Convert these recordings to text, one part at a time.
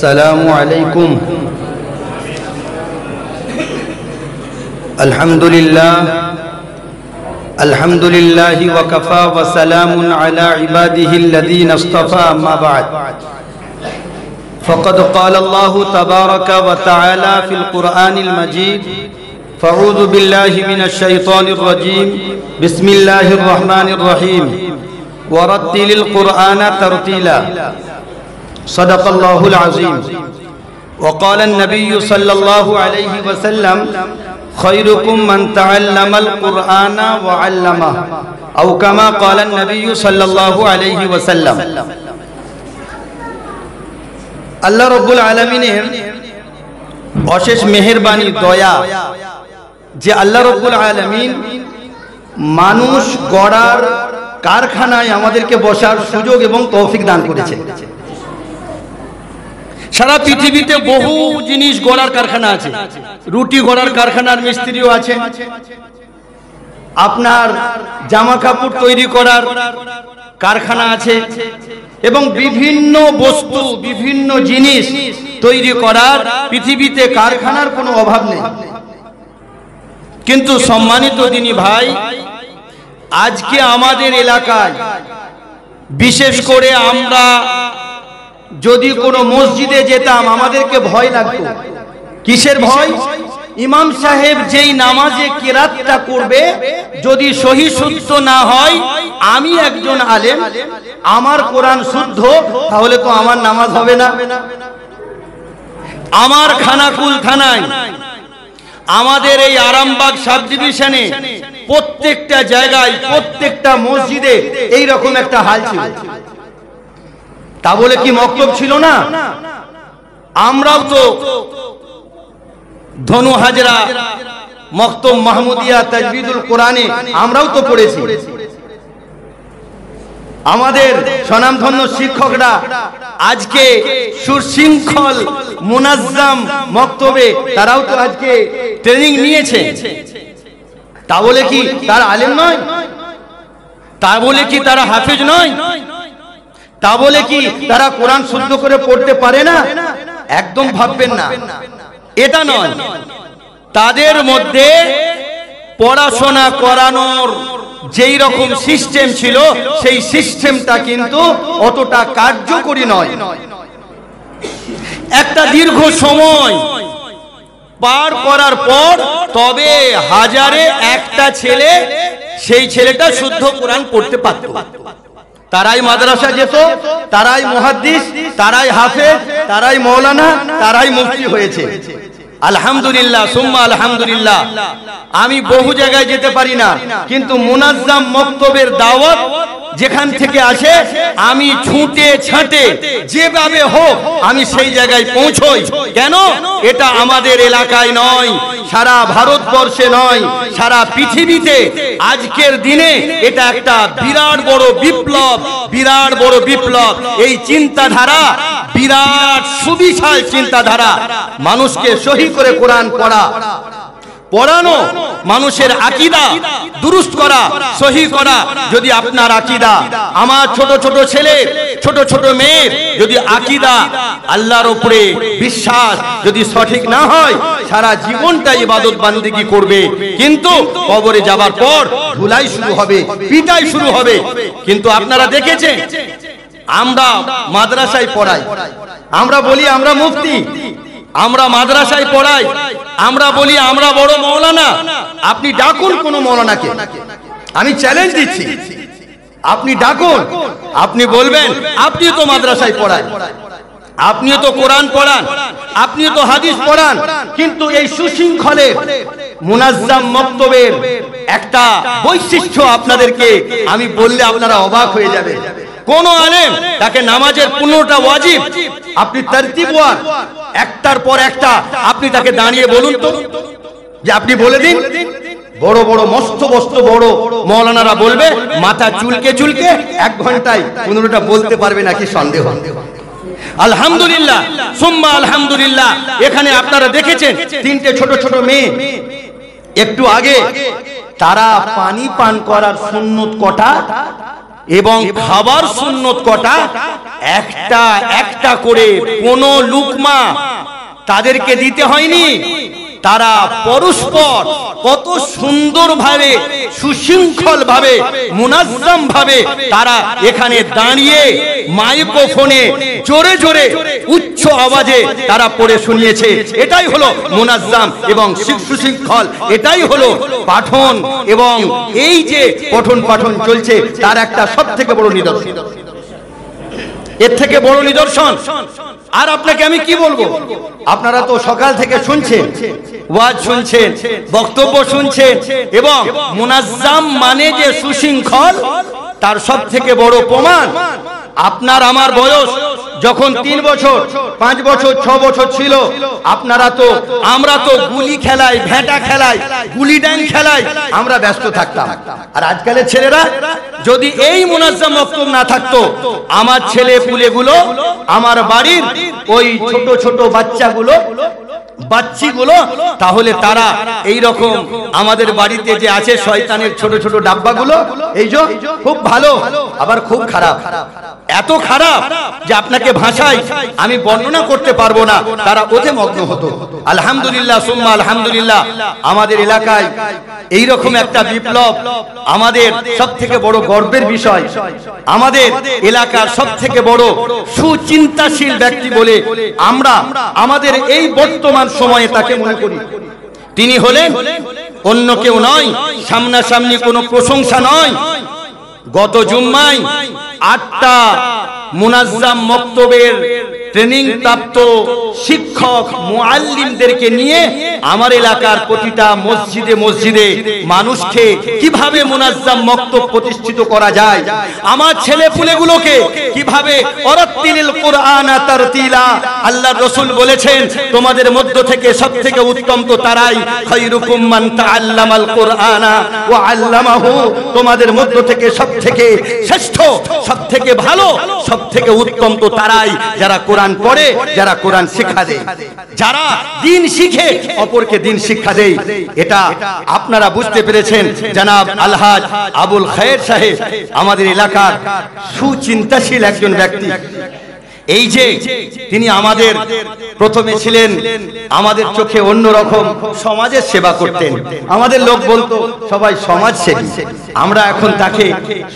अस्सलामु अलैकुम। अल्हम्दुलिल्लाहि व कफ़ा व सलामुन अला इबादिहि अल्लज़ीना इस्तफ़ा, अम्मा बअद। फ़क़द क़ाल अल्लाहु तबारक व तआला फ़िल क़ुरआनिल मजीद, फ़अऊज़ु बिल्लाहि मिनश शैतानिर रजीम, बिस्मिल्लाहिर रहमानिर रहीम, वरत्तिलिल क़ुरआन तरतीला। सदक़ल्लाहुल अज़ीम। वक़ाल अन्नबिय्यु सल्लल्लाहु अलैहि वसल्लम, खैरुकुम मन तअल्लमल क़ुरआन व अल्लमह, औ कमा क़ाल अन्नबिय्यु सल्लल्लाहु अलैहि वसल्लम। আল্লাহ রব্বুল আলামিনের অশেষ মেহেরবানি দয়া যে আল্লাহ রব্বুল আলামিন মানুষ গড়ার কারখানায় আমাদেরকে বসার সুযোগ এবং তৌফিক দান করেছেন। সারা পৃথিবীতে বহু জিনিস গড়ার কারখানা আছে। রুটি গড়ার কারখানার মিস্ত্রিও আছে, আপনার জামা কাপড় তৈরি করার কারখানা আছে, এবং বিভিন্ন বস্তু বিভিন্ন জিনিস তৈরি করার পৃথিবীতে কারখানার কোনো অভাব নেই। কিন্তু সম্মানিত দিনী ভাই, আজকে আমাদের এলাকায় বিশেষ করে আমরা যদি কোনো মসজিদে যেতাম আমাদেরকে ভয় লাগতো। কিসের ভয়? ইমাম সাহেব যেই নামাজে কিরাতটা করবে যদি সহি শুদ্ধ না হয়, আমি একজন আলেম, আমার কোরআন শুদ্ধ, তাহলে তো আমার নামাজ হবে না। আমার খানাকুল থানায়, আমাদের এই আরামবাগ সাব ডিভিশনে প্রত্যেকটা জায়গায় প্রত্যেকটা মসজিদে এই রকম একটা হাল ছিল। তা বলে কি মক্তব ছিল না? আমরাও তো ধনু হাজরা, মক্তব মাহমুদিয়া, তাজবিদুল কোরআনে আমরাও তো পড়েছি। আমাদের স্বনামধন্য শিক্ষকরা আজকে সুশৃঙ্খল মুনাজ্জাম মক্তবে তারাও তো আজকে ট্রেনিং নিয়েছে। তা বলে কি তারা আলেম নয়? তা বলে কি তারা হাফেজ নয়? তা বলে কি তারা কোরআন শুদ্ধ করে পড়তে পারে না? একদম ভাববেন না, এটা নয়। তাদের মধ্যে পড়াশোনা করানোর যেই রকম সিস্টেম ছিল, সেই সিস্টেমটা কিন্তু অতটা কার্যকরী নয়। একটা দীর্ঘ সময় পার করার পর তবে হাজারে একটা ছেলে, সেই ছেলেটা শুদ্ধ কোরআন পড়তে পারত। তারাই মাদ্রাসা যেত, তারাই মুহাদ্দিস, তারাই হাফেজ, তারাই মৌলানা, তারাই মুফতি হয়েছে। আলহামদুলিল্লাহ সুম্মা আলহামদুলিল্লাহ। আমি বহু জায়গায় যেতে পারি না, কিন্তু মুনাজ্জাম মক্তবের দাওয়াত যেখান থেকে আসে আমি ছুটে ছাটে যেভাবে হোক আমি সেই জায়গায় পৌঁছই। কেন? এটা আমাদের এলাকায় নয়, সারা ভারতবর্ষে নয়, সারা পৃথিবীতে আজকের দিনে এটা একটা বিরাট বড় বিপ্লব, বিরাট বড় বিপ্লব। এই চিন্তাধারা বিরাট সুবিশাল চিন্তাধারা। মানুষকে সহি করে কোরআন পড়ানো, মানুষের আকীদা দুরুস্ত করা, সহি করা। যদি আপনার আকীদা, আমার ছোট ছোট ছেলে, ছোট ছোট মেয়ের যদি আকীদা, আল্লাহর উপরে বিশ্বাস যদি সঠিক না হয়, সারা জীবনটা ইবাদত বান্দেগি করবে, কিন্তু কবরে যাবার পর ধুলাই শুরু হবে, পিটাই শুরু হবে। কিন্তু আপনারা দেখেছেন, আমরা মাদ্রাসায় পড়াই, আমরা বলি আমরা মুফতি, আমরা মাদ্রাসায় পড়াই, আমরা বলি আমরা বড় মৌলানা। আপনি ডাকুন কোন মৌলানাকে, আমি চ্যালেঞ্জ দিচ্ছি, আপনি ডাকুন, আপনি বলবেন আপনিও তো মাদ্রাসায় পড়ান, আপনিও তো কোরআন পড়ান, আপনিও তো হাদিস পড়ান, কিন্তু এই সুশৃঙ্খলের মুনাজ্জাম মক্তবের একটা বৈশিষ্ট্য আপনাদেরকে আমি বললে আপনারা অবাক হয়ে যাবেন। কোন আলেম তাকে নামাজের 15টা ওয়াজিব আপনি তারতিবওয়ার একটার পর একটা আপনি তাকে দাঁড়িয়ে বলুন তো, যে আপনি বলে দিন। বড় বড় মস্ত মস্ত বড় মৌলানারা বলবে মাথা চুলকে চুলকে 1 ঘন্টায় 15টা বলতে পারবে নাকি সন্দেহ। আলহামদুলিল্লাহ সুম্মা আলহামদুলিল্লাহ। এখানে আপনারা দেখেছেন 3টে ছোট ছোট মেয়ে, একটু আগে তারা পানি পান করার সুন্নত কটা এবং খাবার সুন্নত কটা, একটা একটা করে কোনো লুকমা তাদেরকে দিতে হয়নি। তারা পরস্পর কত সুন্দরভাবে সুশৃঙ্খলভাবে মুনাজ্জামভাবে তারা এখানে দাঁড়িয়ে মাইক্রোফোনে জোরে জোরে উচ্চ আওয়াজে তারা পড়ে শুনিয়েছে। এটাই হলো মুনাজ্জাম এবং সুশৃঙ্খল, এটাই হলো পাঠন। এবং এই যে পঠন পাঠন চলছে তার একটা সবথেকে বড় নিদর্শন, এর থেকে বড় নিদর্শন আর আপনাকে আমি কি বলবো? আপনারা তো সকাল থেকে শুনছেন, ওয়াজ শুনছেন, বক্তব্য শুনছেন, এবং মুনাজ্জাম মানে যে সুশৃঙ্খল তার সব থেকে বড় প্রমাণ আপনার আমার বয়স যখন 3 বছর 5 বছর 6 বছর ছিল, আমরা তো গুলি খেলায়, ভেটা খেলায়, গুলি ড্যাং খেলায় আমরা ব্যস্ত থাকতাম। আর আজকালের ছেলেরা যদি এই মুনাজ্জাম বক্তব্য না থাকতো, আমার ছেলে পুলেগুলো, আমার বাড়ির ওই ছোট ছোট বাচ্চিগুলো, তাহলে তারা এই রকম আমাদের বাড়িতে যে আছে শয়তানের ছোট ছোট ডাব্বাগুলো, এই যে খুব ভালো আবার খুব খারাপ, এত খারাপ যে আপনাকে ভাষায় আমি বর্ণনা করতে পারবো না, তারা ওতে মগ্ন হতো। আলহামদুলিল্লাহ সুম্মা আলহামদুলিল্লাহ, আমাদের এলাকায় এই রকম একটা বিপ্লব আমাদের সব থেকে বড় গর্বের বিষয়। আমাদের এলাকার সব থেকে বড় সুচিন্তাশীল ব্যক্তি বলে আমরা আমাদের এই বর্তমান সময়ে তাকে মনে করি। তিনি হলেন অন্য কেউ নয়, সামনাসামনি কোনো প্রশংসা নয়। গত জুম্মায় 8টা মুনাজ্জাম মক্তবের ট্রেনিং প্রাপ্ত শিক্ষক মুআল্লিমদেরকে নিয়ে আমার এলাকার প্রতিটা মসজিদে মসজিদে মানুষকে কিভাবে মুনাজ্জাম মক্তব প্রতিষ্ঠিত করা যায়, আমার ছেলে পুলেগুলোকে কিভাবে ওয়ারাত্তিলিল কুরআনা তারতিলা। আল্লাহর রাসূল বলেছেন তোমাদের মধ্য থেকে সবথেকে উত্তম তো তারাই, খায়রুকুম মান তাআল্লামাল কুরআনা ওয়া আল্লামাহু, তোমাদের মধ্য থেকে সবথেকে শ্রেষ্ঠ, সবথেকে ভালো, সবথেকে উত্তম তো তারাই যারা কোরআন পড়ে, যারা কোরআন শিক্ষা দেয়, যারা দ্বীন শিখে অপরকে দ্বীন শিক্ষা দেয়। এটা আপনারা বুঝতে পেরেছেন। জনাব আলহাজ আবুল খায়ের সাহেব আমাদের এলাকার সুচিন্তাশীল একজন ব্যক্তি। এই যে তিনি আমাদের প্রথমে ছিলেন আমাদের চোখে অন্যরকম, সমাজের সেবা করতেন। আমাদের লোক বলতো সবাই সমাজসেবী, আমরা এখন তাকে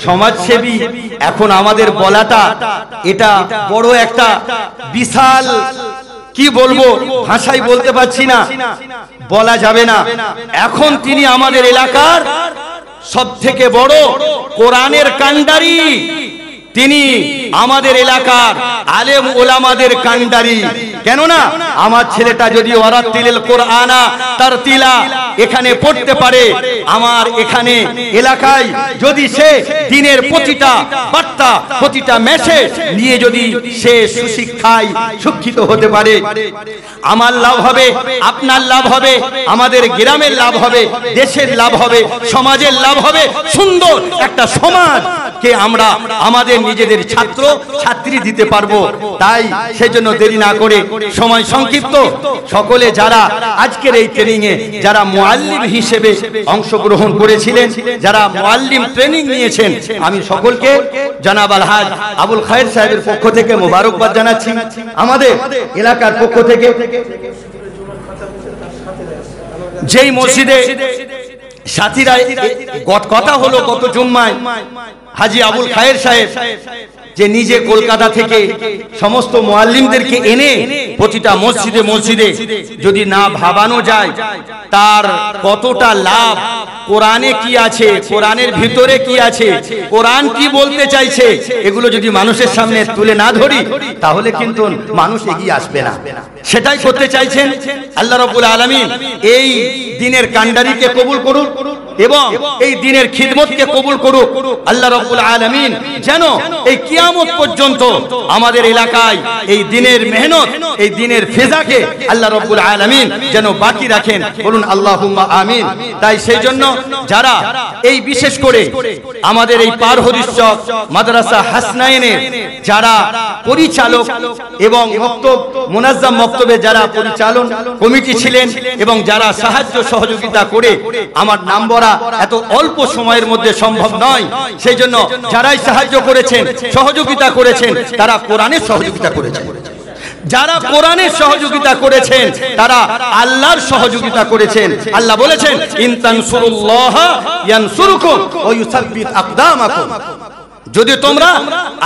সমাজসেবী, এখন আমাদের বলাটা এটা বড় একটা বিশাল, কি বলবো ভাষায় বলতে পারছি না, বলা যাবে না। এখন তিনি আমাদের এলাকার সব থেকে বড় কোরআনের কান্ডারি, তিনি আমাদের এলাকার আলেম ওলামাদের কান্ডারি। কেননা আমার ছেলেটা যদি ওয়ারাত্তিলিল কুরআনা তারতিলা এখানে পড়তে পারে, আমার এখানে এলাকায় যদি সে দিনের প্রতিটা বার্তা, প্রতিটা মেসেজ নিয়ে যদি সে সুশিক্ষায় শিক্ষিত হতে পারে, আমার লাভ হবে, আপনার লাভ হবে, আমাদের গ্রামের লাভ হবে, দেশের লাভ হবে, সমাজের লাভ হবে। সুন্দর একটা সমাজ কে আমরা আমাদের নিজেদের ছাত্র ছাত্রী দিতে পারবো। তাই সেজন্য দেরি না করে, সময় সংক্ষিপ্ত, সকলে যারা আজকের এই ট্রেনিং এ যারা মুআল্লিম হিসেবে অংশগ্রহণ করেছিলেন, যারা মুআল্লিম ট্রেনিং নিয়েছেন, আমি সকলকে জনাব আলহাজ আবুল খায়ের সাহেবের পক্ষ থেকে মোবারকবাদ জানাচ্ছি। আমাদের এলাকার পক্ষ থেকে যেই মসজিদে সাথীরা কথা হলো গত জুম্মায়, হাজী আবুল খায়ের সাহেব যে নিজে কলকাতা থেকে সমস্ত মুআল্লিমদেরকে এনে প্রতিটা মসজিদে মসজিদে যদি না ভাবানো যায় তার কতটা লাভ, কোরআনে কি আছে, কোরআনের ভিতরে কি আছে, কোরআন কি বলতে চাইছে, এগুলো যদি মানুষের সামনে তুলে না ধরি তাহলে কিন্তু মানুষ এগিয়ে আসবে না। সেটাই করতে চাইছেন। আল্লাহ রাব্বুল আলামিন এই দ্বীনের কান্ডারিকে কবুল করুন এবং এই দ্বীনের খিদমতকে কবুল করুক। আল্লাহ রাব্বুল আলামিন যেন এই কিয়ামত পর্যন্ত আমাদের এলাকায় এই দ্বীনের মেহনত, এই এই দিনের ফেজাকে আল্লাহ রাব্বুল আলামিন যেন বাকি রাখেন, বলুন আল্লাহুম্মা আমিন। তাই সেই জন্য যারা এই বিশেষ করে আমাদের এই পার হরিশচক মাদ্রাসা হাসনাইনের যারা পরিচালক এবং মক্তব মুনাজ্জাম মক্তবে যারা পরিচালন কমিটি ছিলেন এবং যারা সাহায্য সহযোগিতা করে, আমার নাম বলা এত অল্প সময়ের মধ্যে সম্ভব নয়, সেই জন্য যারাই সাহায্য করেছেন সহযোগিতা করেছেন তারা কোরআনের সহযোগিতা করেছেন। যারা কোরআনের সহযোগিতা করেছেন তারা আল্লাহর সহযোগিতা করেছেন। আল্লাহ বলেছেন ইন তানসুরুল্লাহ ইয়ানসুরুকুম ওয়া ইউসাব্বিত আকদামাকুম, যদি তোমরা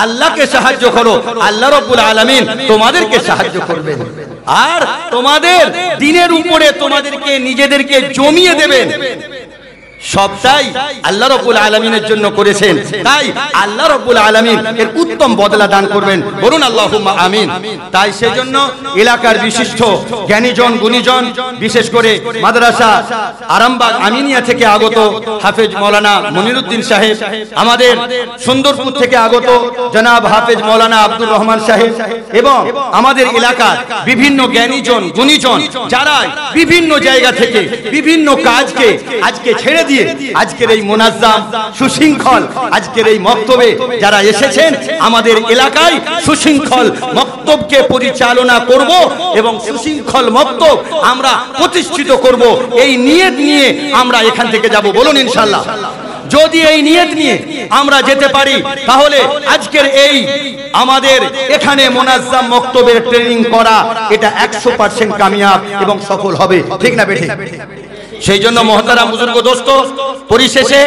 আল্লাহকে সাহায্য করো আল্লাহ রাব্বুল আলামিন তোমাদেরকে সাহায্য করবেন, আর তোমাদের দ্বীনের উপরে তোমাদেরকে নিজেদেরকে জমিয়ে দেবেন। সবটাই আল্লাহ রাব্বুল আলামিনের জন্য করেছেন, তাই আল্লাহ রাব্বুল আলামিন এর উত্তম বদলা দান করবেন, বলুন আল্লাহুম্মা আমিন। তাই সেজন্য এলাকার বিশিষ্ট জ্ঞানীজন গুণীজন, বিশেষ করে মাদ্রাসা আরামবাগ আমিনিয়া থেকে আগত হাফেজ মাওলানা মনিরুদ্দিন সাহেব, আমাদের সুন্দরপুর থেকে আগত জনাব হাফেজ মাওলানা আব্দুর রহমান সাহেব, এবং আমাদের এলাকার বিভিন্ন জ্ঞানীজন গুণীজন যারা বিভিন্ন জায়গা থেকে বিভিন্ন কাজকে আজকে ছেড়ে আজকের এই মুনাজ্জাম সুশৃঙ্খল আজকের এই মক্তবে যারা এসেছেন, আমাদের এলাকায় সুশৃঙ্খল মক্তবকে পরিচালনা করব এবং সুশৃঙ্খল মক্তব আমরা প্রতিষ্ঠিত করব, এই নিয়ত নিয়ে আমরা এখান থেকে যাব, বলুন ইনশাআল্লাহ। যদি এই নিয়ত নিয়ে আমরা যেতে পারি তাহলে আজকের এই আমাদের এখানে মুনাজ্জাম মক্তবের ট্রেনিং করা এটা 100% কামিয়াব এবং সফল হবে, ঠিক না বেঠিক? সেই জন্য মহতারাম বুজুর্গ দোস্ত, পরিশেষে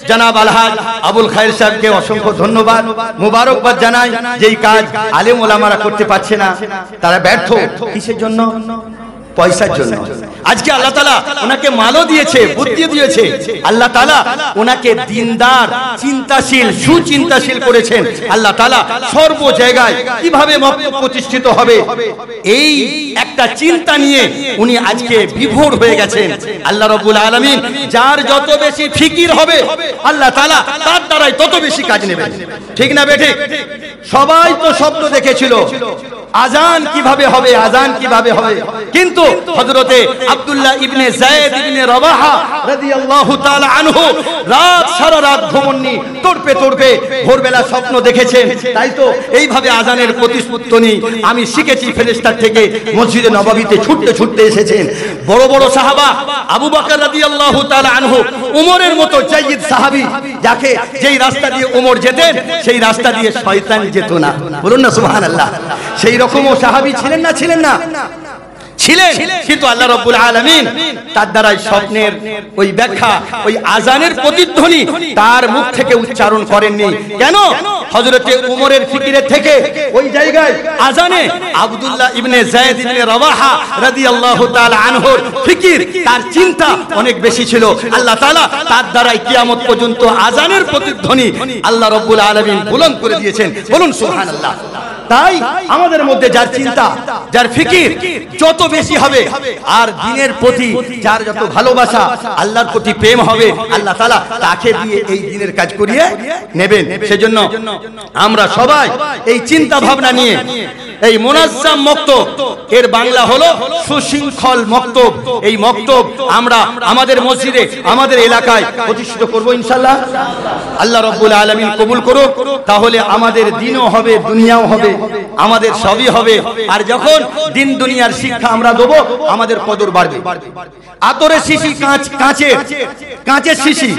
জনাব আলহাজ আবুল খায়ের সাহেবকে অসংখ্য ধন্যবাদ মুবারকবাদ জানাই। যেই কাজ আলেম ওলামারা করতে পারছে না, তারা ব্যর্থ কিসের জন্য? পয়সার জন্য। আজকে আল্লাহ তাআলা ওনাকে মালও দিয়েছে, বুদ্ধি দিয়েছে, আল্লাহ তাআলা ওনাকে দিনদার চিন্তাশীল সুচিন্তাশীল করেছেন। আল্লাহ তাআলা সর্ব জায়গায় কিভাবে মক্তব প্রতিষ্ঠিত হবে এই একটা চিন্তা নিয়ে উনি আজকে বিভোর হয়ে গেছেন। আল্লাহ রাব্বুল আলামিন যার যত বেশি ফিকির হবে আল্লাহ তাআলা তার দ্বারাই তত বেশি কাজ নেবেন, ঠিক না বেঠিক? সবাই তো স্বপ্ন দেখেছিল আজান কিভাবে হবে, আজান কিভাবে হবে, কিন্তু হযরতে আব্দুল্লাহ ইবনে যায়েদ ইবনে রবাহা রাদিয়াল্লাহু তাআলা আনহু রাত সারা রাত ঘুমননি, তড়পে তড়পে ভোরবেলা স্বপ্ন দেখেছেন। তাই তো এইভাবে আজানের প্রতিস্পুত্তনি আমি শিখেছি ফেরেশতার থেকে, মসজিদে নববীতে ছুটতে ছুটতে এসেছেন। বড় বড় সাহাবা আবু বকর রাদিয়াল্লাহু তাআলা আনহু, উমরের মতো জাইদ সাহাবী, যাকে যেই রাস্তা দিয়ে উমর যেতেন সেই রাস্তা দিয়ে শয়তান যেত না, বলুন না সুবহানাল্লাহ। সেই রকমও সাহাবী ছিলেন না? ছিলেন না? ছিলেন। কিন্তু আল্লাহ রাব্বুল আলামিন তার দ্বারা স্বপ্নের ওই ব্যাখ্যা, ওই আজানের প্রতিধ্বনি তার মুখ থেকে উচ্চারণ করেননি। কেন? হযরতে উমরের ফিকিরের থেকে ওই জায়গায় আজানে আব্দুল্লাহ ইবনে যায়েদ ইবনে রবাহা রাদিয়াল্লাহু তাআলা আনহুর ফিকির, তার চিন্তা অনেক বেশি ছিল। আল্লাহ তাআলা তার দ্বারাই কিয়ামত পর্যন্ত আজানের প্রতিধ্বনি আল্লাহ রাব্বুল আলামিন বুলন্দ করে দিয়েছেন, বলুন সুবহানাল্লাহ। তাই আমাদের মধ্যে যার চিন্তা, যার ফিকির যত বেশি হবে, আর দ্বীনের প্রতি যার যত ভালোবাসা, আল্লাহর প্রতি প্রেম হবে, আল্লাহ তাআলা তাকে দিয়ে এই দ্বীনের কাজ করিয়ে নেবেন। সেজন্য আমরা সবাই এই চিন্তা ভাবনা নিয়ে এই মুনাজ্জাম মক্তব, এর বাংলা হলো সুশৃঙ্খল মক্তব, এই মক্তব আমরা আমাদের মসজিদে আমাদের এলাকায় প্রতিষ্ঠিত করব ইনশাআল্লাহ। আল্লাহ রাব্বুল আলামিন কবুল করুক, তাহলে আমাদের দ্বীনও হবে, দুনিয়াও হবে, আমাদের সবই হবে। আর যখন দিন দুনিয়ার শিক্ষা আমরা দেবো আমাদের কদর বাড়বে। আতরের শিশি কাঁচের শিশি,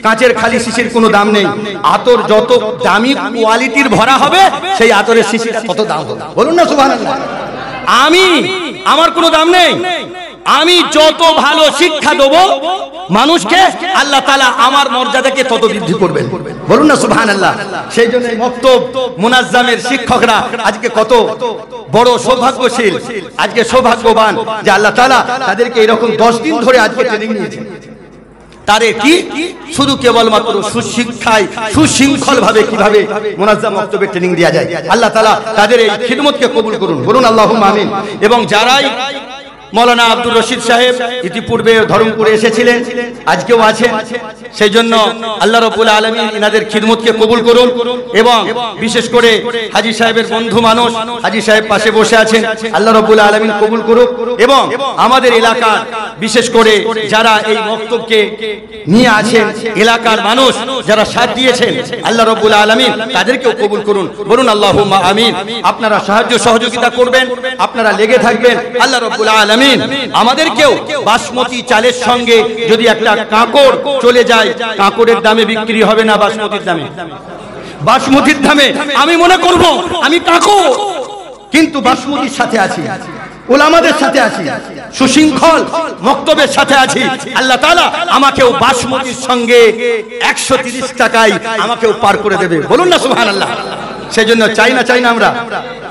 কাঁচের খালি শিশির কোনো দাম নেই। আতর যত দামি কোয়ালিটির ভরা হবে সেই আতরের শিশিটা তত দাম হবে, বলুন না সুবহানাল্লাহ। আমার কোনো দাম নেই, আমি যত ভালো শিক্ষা দেব মানুষকে আল্লাহ তাআলা আমার মর্যাদাকে তত বৃদ্ধি করবেন, বলুন না সুবহানাল্লাহ। সেই জন্য মক্তব মুনাজ্জামের শিক্ষকরা আজকে কত বড় সৌভাগ্যশীল, আজকে সৌভাগ্যবান যে আল্লাহ তাআলা তাদেরকে এরকম 10 দিন ধরে আজকে ট্রেনিং নিয়েছে। তারে কি শুধু কেবলমাত্র সুশিক্ষায় সুশৃঙ্খল ভাবে কিভাবে মুনাজ্জাম মক্তবে ট্রেনিং দেওয়া যায়। আল্লাহ তাআলা তাদের এই খিদমতকে কবুল করুন, বলুন আল্লাহুম্মা আমিন। এবং যারাই মৌলানা আব্দুর রশিদ সাহেব ইতিপূর্বে ধর্মপুরে এসেছিলেন, আজকেও আছেন। সেই জন্য আল্লাহ রাব্বুল আলামিন ইনাদের খিদমতকে কবুল করুন এবং বিশেষ করে হাজী সাহেবের বন্ধু মানুষ হাজী সাহেব পাশে বসে আছেন, আল্লাহ রাব্বুল আলামিন কবুল করুক এবং আমাদের এলাকার বিশেষ করে যারা এই বক্তব্যকে নিয়ে আছেন, এলাকার মানুষ যারা সাথ দিয়েছেন, আল্লাহ রাব্বুল আলামিন তাদেরকেও কবুল করুন। বলুন আল্লাহুম্মা আমিন। আপনারা সাহায্য সহযোগিতা করবেন, আপনারা লেগে থাকবেন। আল্লাহ রাব্বুল আলামিন আমাদেরকেও বাসমতি চালের সঙ্গে যদি একটা কাঁকড় চলে যায়, কাঁকড়ের দামে বিক্রি হবে না বাসমতির দামে। বাসমতির দামে আমি মনে করব আমি কাঁকড়, কিন্তু বাসমতির সাথে আছি, উলামাদের সাথে আছি, সুশৃঙ্খল মক্তবের সাথে আছি। আল্লাহ তাআলা আমাকেও বাসমতির সঙ্গে 130 টাকায় আমাকেও পার করে দেবে। বলুন না সুবহানাল্লাহ। সেই জন্য চাই না আমরা,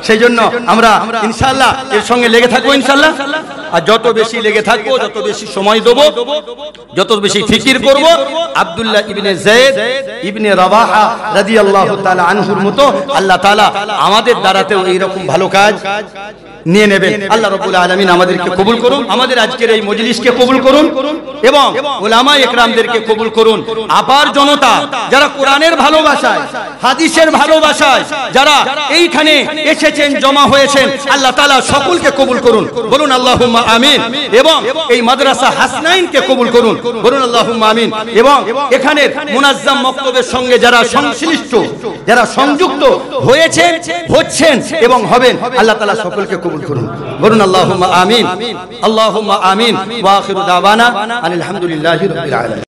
সেই জন্য আমরা ইনশাআল্লাহ এর সঙ্গে লেগে থাকবো ইনশাআল্লাহ। আর যত বেশি লেগে থাকবো, যত বেশি সময় দেবো, যত বেশি ফিকির করব, আব্দুল্লাহ ইবনে যায়েদ ইবনে রাবাহা রাদিয়াল্লাহু তাআলা আনহুর মতো আল্লাহ তাআলা আমাদের দ্বারাতেও এইরকম ভালো কাজ নিয়ে নেবেন। আল্লাহ রাব্বুল আলামিন আমাদেরকে কবুল করুন, আমাদের আজকের এই মজলিসকে কবুল করুন এবং উলামা ইকরামদেরকে কবুল করুন। আপার জনতা যারা কোরআনের ভালোবাসায়, হাদিসের ভালোবাসায় যারা এইখানে এসেছেন, জমা হয়েছেন, আল্লাহ তাআলা সকলকে কবুল করুন। বলুন আল্লাহুম্মা আমিন। এবং এই মাদ্রাসা হাসনাইনকে কবুল করুন। বলুন আল্লাহুম্মা আমিন। এবং এখানের মুনাজ্জাম মক্তবের সঙ্গে যারা সংশ্লিষ্ট, যারা সংযুক্ত হয়েছেন, হচ্ছেন এবং হবেন, আল্লাহ তাআলা সকলকে কবুল করুন। বলুন আল্লাহুম্মা আমিন। আল্লাহুম্মা আমিন। ওয়া আখিরু দাওয়ানা আলহামদুলিল্লাহি রাব্বিল আলামিন।